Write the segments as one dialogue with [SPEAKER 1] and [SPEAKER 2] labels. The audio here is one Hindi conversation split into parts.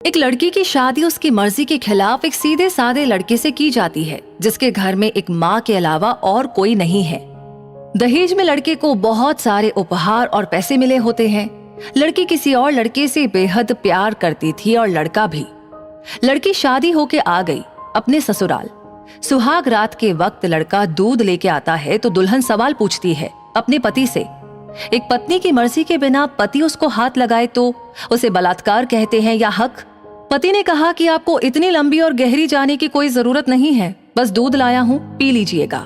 [SPEAKER 1] एक लड़की की शादी उसकी मर्जी के खिलाफ एक सीधे साधे लड़के से की जाती है जिसके घर में एक माँ के अलावा और कोई नहीं है। दहेज में लड़के को बहुत सारे उपहार और पैसे मिले होते हैं। लड़की किसी और लड़के से बेहद प्यार करती थी और लड़का भी। लड़की शादी होके आ गई अपने ससुराल। सुहाग रात के वक्त लड़का दूध लेके आता है तो दुल्हन सवाल पूछती है अपने पति से। एक पत्नी की मर्जी के बिना पति उसको हाथ लगाए तो उसे बलात्कार कहते हैं या हक। पति ने कहा कि आपको इतनी लंबी और गहरी जाने की कोई जरूरत नहीं है, बस दूध लाया हूँ, पी लीजिएगा।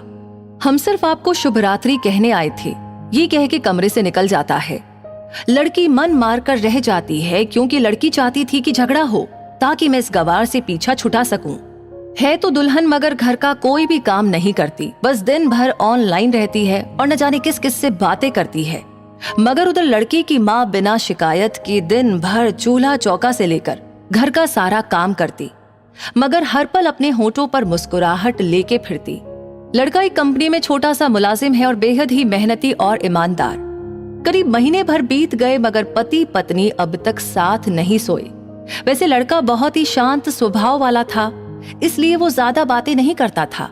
[SPEAKER 1] हम सिर्फ आपको शुभ रात्रि कहने आए थे, ये कह के कमरे से निकल जाता है। लड़की मन मार कर रह जाती है क्योंकि लड़की चाहती थी कि झगड़ा हो ताकि मैं इस गवार से पीछा छुटा सकूं। है तो दुल्हन मगर घर का कोई भी काम नहीं करती, बस दिन भर ऑनलाइन रहती है और न जाने किस किस से बातें करती है। मगर उधर लड़की की माँ बिना शिकायत के दिन भर चूल्हा चौका से लेकर घर का सारा काम करती, मगर हर पल अपने होठों पर मुस्कुराहट लेके फिरती। लड़का एक कंपनी में छोटा सा मुलाजिम है और बेहद ही मेहनती और ईमानदार। करीब महीने भर बीत गए मगर पति पत्नी अब तक साथ नहीं सोए। वैसे लड़का बहुत ही शांत स्वभाव वाला था, इसलिए वो ज्यादा बातें नहीं करता था।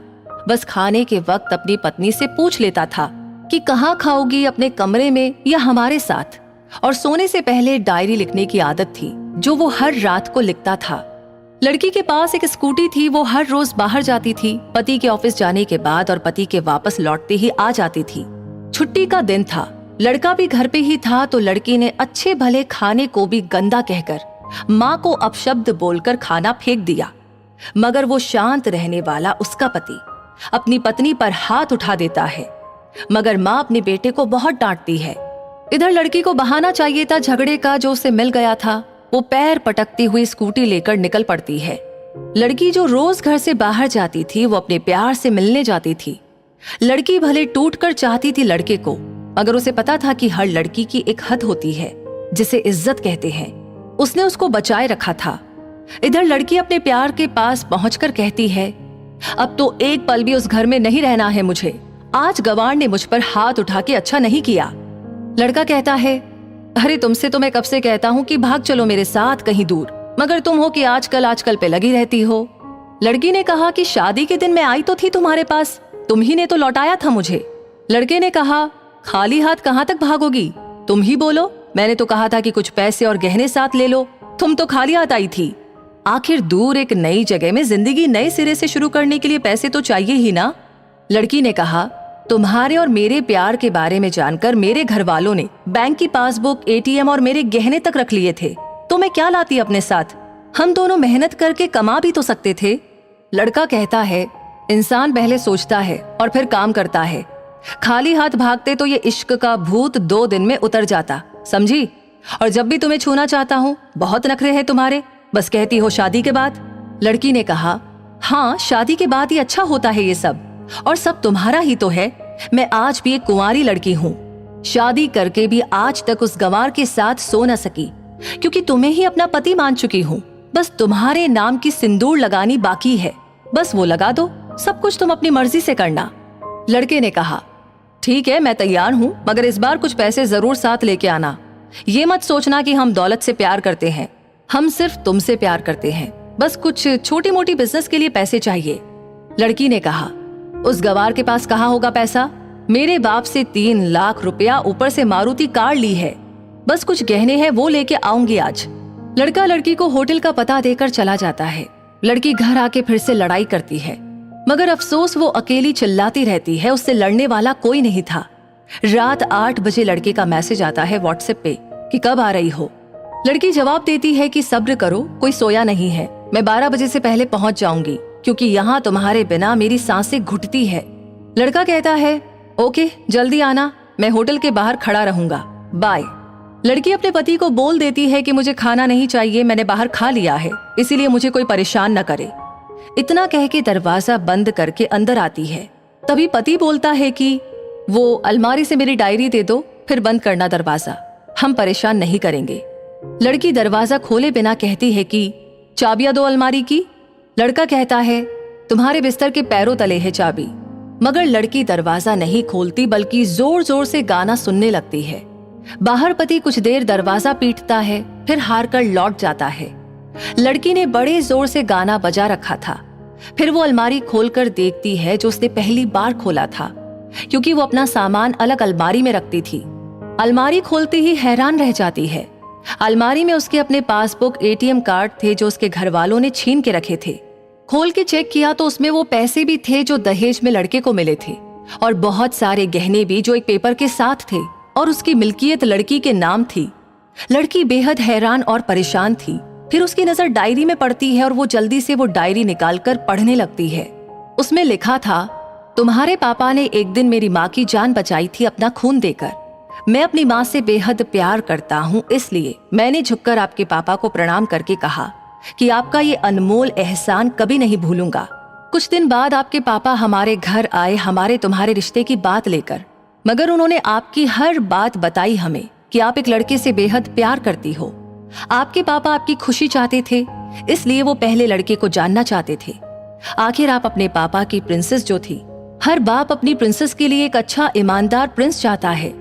[SPEAKER 1] बस खाने के वक्त अपनी पत्नी से पूछ लेता था कि कहाँ खाओगी, अपने कमरे में या हमारे साथ। और सोने से पहले डायरी लिखने की आदत थी जो वो हर रात को लिखता था। लड़की के पास एक स्कूटी थी, वो हर रोज बाहर जाती थी। पति के ऑफिस जाने के बाद और पति के वापस लौटते ही आ जाती थी। छुट्टी का दिन था, लड़का भी घर पे ही था तो लड़की ने अच्छे भले खाने को भी गंदा कहकर माँ को अपशब्द बोलकर खाना फेंक दिया। मगर वो शांत रहने वाला उसका पति अपनी पत्नी पर हाथ उठा देता है, मगर माँ अपने बेटे को बहुत डांटती है। इधर लड़की को बहाना चाहिए था झगड़े का जो उसे मिल गया था। वो पैर पटकती हुई स्कूटी लेकर निकल पड़ती है। लड़की जो रोज घर से बाहर जाती थी वो अपने प्यार से मिलने जाती थी। लड़की भले टूटकर चाहती थी लड़के को, मगर उसे पता था कि हर लड़की की एक हद होती है जिसे इज्जत कहते हैं। उसने उसको बचाए रखा था। इधर लड़की अपने प्यार के पास पहुंचकर कहती है, अब तो एक पल भी उस घर में नहीं रहना है मुझे। आज गवार ने मुझ पर हाथ उठा के अच्छा नहीं किया। लड़का कहता है, अरे तुमसे तो मैं कब से कहता हूँ कि भाग चलो मेरे साथ कहीं दूर, मगर तुम हो कि आजकल पे लगी रहती हो। लड़की ने कहा कि शादी के दिन मैं आई तो थी तुम्हारे पास, तुम ही ने तो लौटाया था मुझे। लड़के ने कहा, खाली हाथ कहाँ तक भागोगी, तुम ही बोलो। मैंने तो कहा था कि कुछ पैसे और गहने साथ ले लो, तुम तो खाली हाथ आई थी। आखिर दूर एक नई जगह में जिंदगी नए सिरे से शुरू करने के लिए पैसे तो चाहिए ही ना। लड़की ने कहा, तुम्हारे और मेरे प्यार के बारे में जानकर मेरे घर वालों ने बैंक की पासबुक, एटीएम और मेरे गहने तक रख लिए थे, तो मैं क्या लाती अपने साथ। हम दोनों मेहनत करके कमा भी तो सकते थे। लड़का कहता है, इंसान पहले सोचता है और फिर काम करता है। खाली हाथ भागते तो ये इश्क का भूत 2 दिन में उतर जाता, समझी। और जब भी तुम्हें छूना चाहता हूँ, बहुत नखरे हैं तुम्हारे, बस कहती हो शादी के बाद। लड़की ने कहा, हाँ शादी के बाद ही अच्छा होता है ये सब, और सब तुम्हारा ही तो है। मैं आज भी एक कुंवारी लड़की हूँ, शादी करके भी आज तक उस गंवार के साथ सो न सकी क्योंकि तुम्हें ही अपना पति मान चुकी हूँ। बस तुम्हारे नाम की सिंदूर लगानी बाकी है, बस वो लगा दो, सब कुछ तुम अपनी मर्जी से करना। लड़के ने कहा, ठीक है मैं तैयार हूँ, मगर इस बार कुछ पैसे जरूर साथ लेके आना। ये मत सोचना कि हम दौलत से प्यार करते हैं, हम सिर्फ तुमसे प्यार करते हैं। बस कुछ छोटी मोटी बिजनेस के लिए पैसे चाहिए। लड़की ने कहा, उस गवार के पास कहाँ होगा पैसा, मेरे बाप से 3 लाख रुपया ऊपर से मारुति कार ली है, बस कुछ गहने हैं वो लेके आऊंगी आज। लड़का लड़की को होटल का पता देकर चला जाता है। लड़की घर आके फिर से लड़ाई करती है, मगर अफसोस वो अकेली चिल्लाती रहती है, उससे लड़ने वाला कोई नहीं था। रात 8 बजे लड़के का मैसेज आता है व्हाट्सएप पे कि कब आ रही हो। लड़की जवाब देती है कि सब्र करो, कोई सोया नहीं है, मैं 12 बजे से पहले पहुंच जाऊंगी क्योंकि यहाँ तुम्हारे बिना मेरी सांसें घुटती है। लड़का कहता है, ओके जल्दी आना, मैं होटल के बाहर खड़ा रहूंगा, बाय। लड़की अपने पति को बोल देती है कि मुझे खाना नहीं चाहिए, मैंने बाहर खा लिया है, इसीलिए मुझे कोई परेशान न करे। इतना कह के दरवाजा बंद करके अंदर आती है। तभी पति बोलता है कि वो अलमारी से मेरी डायरी दे दो, फिर बंद करना दरवाजा, हम परेशान नहीं करेंगे। लड़की दरवाजा खोले बिना कहती है कि चाबियां दो अलमारी की। लड़का कहता है, तुम्हारे बिस्तर के पैरों तले है चाबी। मगर लड़की दरवाजा नहीं खोलती बल्कि जोर जोर से गाना सुनने लगती है। बाहर पति कुछ देर दरवाजा पीटता है, फिर हार कर लौट जाता है। लड़की ने बड़े जोर से गाना बजा रखा था। फिर वो अलमारी खोलकर देखती है जो उसने पहली बार खोला था, क्योंकि वो अपना सामान अलग अलमारी में रखती थी। अलमारी खोलते ही हैरान रह जाती है। अलमारी में उसके अपने पासबुक, एटीएम कार्ड थे जो उसके घर वालों ने छीन के रखे थे। खोल के चेक किया तो उसमें वो पैसे भी थे जो दहेज में लड़के को मिले थे, और बहुत सारे गहने भी जो एक पेपर के साथ थे, और उसकी मिल्कियत लड़की के नाम थी। लड़की बेहद हैरान और परेशान थी। फिर उसकी नजर डायरी में पड़ती है और वो जल्दी से वो डायरी निकालकर पढ़ने लगती है। उसमें लिखा था, तुम्हारे पापा ने एक दिन मेरी माँ की जान बचाई थी अपना खून देकर। मैं अपनी माँ से बेहद प्यार करता हूँ, इसलिए मैंने झुककर आपके पापा को प्रणाम करके कहा कि आपका ये अनमोल एहसान कभी नहीं भूलूंगा। कुछ दिन बाद आपके पापा हमारे घर आए हमारे तुम्हारे रिश्ते की बात लेकर, मगर उन्होंने आपकी हर बात बताई हमें कि आप एक लड़के से बेहद प्यार करती हो। आपके पापा आपकी खुशी चाहते थे, इसलिए वो पहले लड़के को जानना चाहते थे। आखिर आप अपने पापा की प्रिंसेस जो थी, हर बाप अपनी प्रिंसेस के लिए एक अच्छा ईमानदार प्रिंस चाहता है।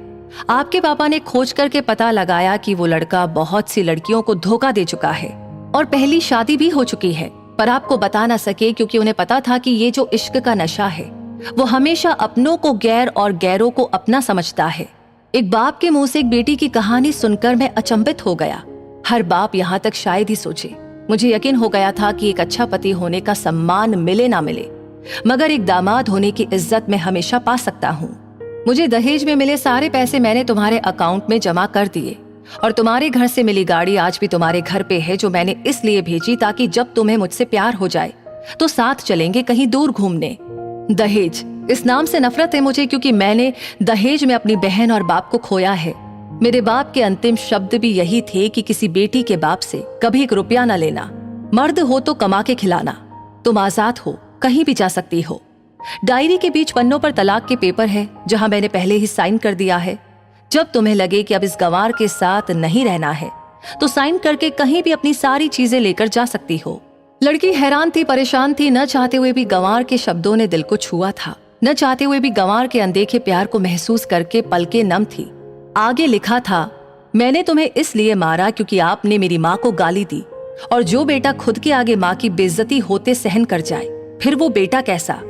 [SPEAKER 1] आपके पापा ने खोज करके पता लगाया कि वो लड़का बहुत सी लड़कियों को धोखा दे चुका है और पहली शादी भी हो चुकी है, पर आपको बता ना सके क्योंकि उन्हें पता था कि ये जो इश्क का नशा है वो हमेशा अपनों को गैर और गैरों को अपना समझता है। एक बाप के मुंह से एक बेटी की कहानी सुनकर मैं अचंभित हो गया। हर बाप यहाँ तक शायद ही सोचे। मुझे यकीन हो गया था कि एक अच्छा पति होने का सम्मान मिले ना मिले, मगर एक दामाद होने की इज्जत मैं हमेशा पा सकता हूँ। मुझे दहेज में मिले सारे पैसे मैंने तुम्हारे अकाउंट में जमा कर दिए, और तुम्हारे घर से मिली गाड़ी आज भी तुम्हारे घर पे है, जो मैंने इसलिए भेजी ताकि जब तुम्हें मुझसे प्यार हो जाए तो साथ चलेंगे कहीं दूर घूमने। दहेज, इस नाम से नफरत है मुझे, क्योंकि मैंने दहेज में अपनी बहन और बाप को खोया है। मेरे बाप के अंतिम शब्द भी यही थे कि किसी बेटी के बाप से कभी एक रुपया न लेना। मर्द हो तो कमा के खिलाना। तुम आजाद हो, कहीं भी जा सकती हो। डायरी के बीच पन्नों पर तलाक के पेपर है, जहां मैंने पहले ही साइन कर दिया है। जब तुम्हें लगे कि अब इस गंवार के साथ नहीं रहना है तो साइन करके कहीं भी अपनी सारी चीजें लेकर जा सकती हो। लड़की हैरान थी, परेशान थी। न चाहते हुए भी गंवार के शब्दों ने दिल को छुआ था। न चाहते हुए भी गंवार के अनदेखे प्यार को महसूस करके पलकें नम थी। आगे लिखा था, मैंने तुम्हें इसलिए मारा क्योंकि आपने मेरी माँ को गाली दी, और जो बेटा खुद के आगे माँ की बेइज्जती होते सहन कर जाए, फिर वो बेटा कैसा।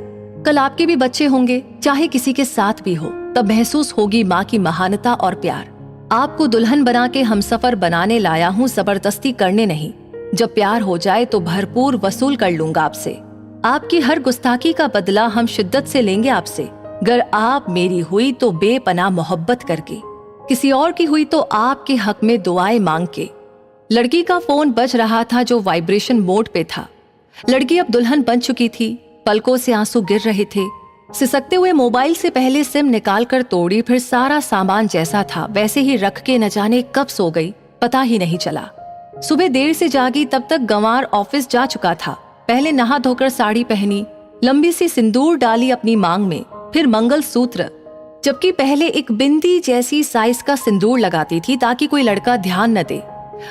[SPEAKER 1] कल आपके भी बच्चे होंगे, चाहे किसी के साथ भी हो, तब महसूस होगी माँ की महानता और प्यार। आपको दुल्हन बना के हमसफर बनाने लाया हूँ, जबरदस्ती करने नहीं। जब प्यार हो जाए तो भरपूर वसूल कर लूंगा आपसे। आपकी हर गुस्ताखी का बदला हम शिद्दत से लेंगे आपसे। गर आप मेरी हुई तो बेपनाह मोहब्बत करके, किसी और की हुई तो आपके हक में दुआएं मांग के। लड़की का फोन बज रहा था जो वाइब्रेशन मोड पे था। लड़की अब दुल्हन बन चुकी थी। पलकों से आंसू गिर रहे थे। सिसकते हुए मोबाइल से पहले सिम निकाल कर तोड़ी, फिर सारा सामान जैसा था वैसे ही रख के न जाने कब सो गई, पता ही नहीं चला। सुबह देर से जागी, तब तक गंवार ऑफिस जा चुका था। पहले नहा धोकर साड़ी पहनी, लंबी सी सिंदूर डाली अपनी मांग में, फिर मंगलसूत्र, जबकि पहले एक बिंदी जैसी साइज का सिंदूर लगाती थी ताकि कोई लड़का ध्यान न दे,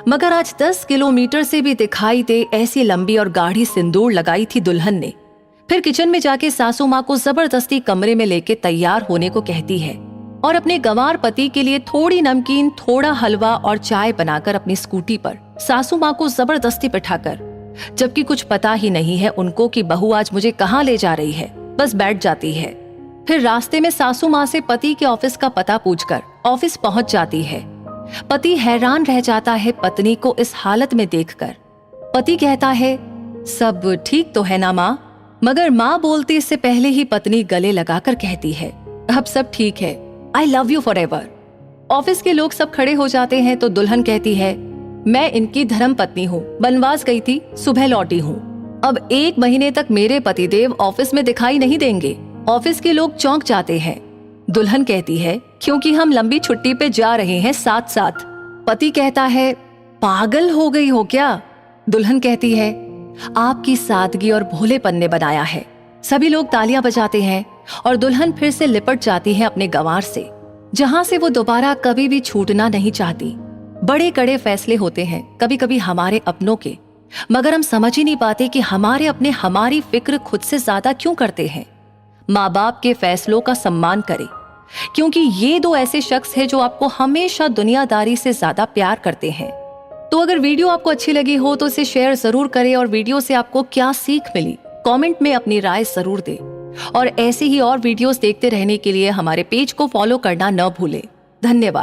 [SPEAKER 1] मगर आज 10 किलोमीटर से भी दिखाई दे ऐसी लंबी और गाढ़ी सिंदूर लगाई थी दुल्हन ने। फिर किचन में जाके सासू माँ को जबरदस्ती कमरे में लेके तैयार होने को कहती है, और अपने गंवार पति के लिए थोड़ी नमकीन, थोड़ा हलवा और चाय बनाकर अपनी स्कूटी पर सासू माँ को जबरदस्ती बिठाकर, जबकि कुछ पता ही नहीं है उनको कि बहू आज मुझे कहाँ ले जा रही है, बस बैठ जाती है। फिर रास्ते में सासू माँ से पति के ऑफिस का पता पूछकर ऑफिस पहुंच जाती है। पति हैरान रह जाता है पत्नी को इस हालत में देखकर। पति कहता है, सब ठीक तो है ना माँ? मगर माँ बोलती इससे पहले ही पत्नी गले लगाकर कहती है, अब सब ठीक है, I love you for ever. Office के लोग सब खड़े हो जाते हैं तो दुल्हन कहती है, मैं इनकी धर्म पत्नी हूँ, बनवास गई थी, सुबह लौटी हूँ। अब 1 महीने तक मेरे पतिदेव ऑफिस में दिखाई नहीं देंगे। ऑफिस के लोग चौंक जाते हैं। दुल्हन कहती है, क्योंकि हम लंबी छुट्टी पे जा रहे हैं साथ साथ। पति कहता है, पागल हो गई हो क्या? दुल्हन कहती है, आपकी सादगी और भोलेपन ने बनाया है। सभी लोग तालियां बजाते हैं और दुल्हन फिर से लिपट जाती है अपने गंवार से, जहां से वो दोबारा कभी भी छूटना नहीं चाहती। बड़े कड़े फैसले होते हैं कभी कभी हमारे अपनों के, मगर हम समझ ही नहीं पाते कि हमारे अपने हमारी फिक्र खुद से ज्यादा क्यों करते हैं। माँ बाप के फैसलों का सम्मान करें, क्योंकि ये 2 ऐसे शख्स हैं जो आपको हमेशा दुनियादारी से ज्यादा प्यार करते हैं। तो अगर वीडियो आपको अच्छी लगी हो तो इसे शेयर जरूर करें और वीडियो से आपको क्या सीख मिली कमेंट में अपनी राय जरूर दें। और ऐसे ही और वीडियोस देखते रहने के लिए हमारे पेज को फॉलो करना न भूलें। धन्यवाद।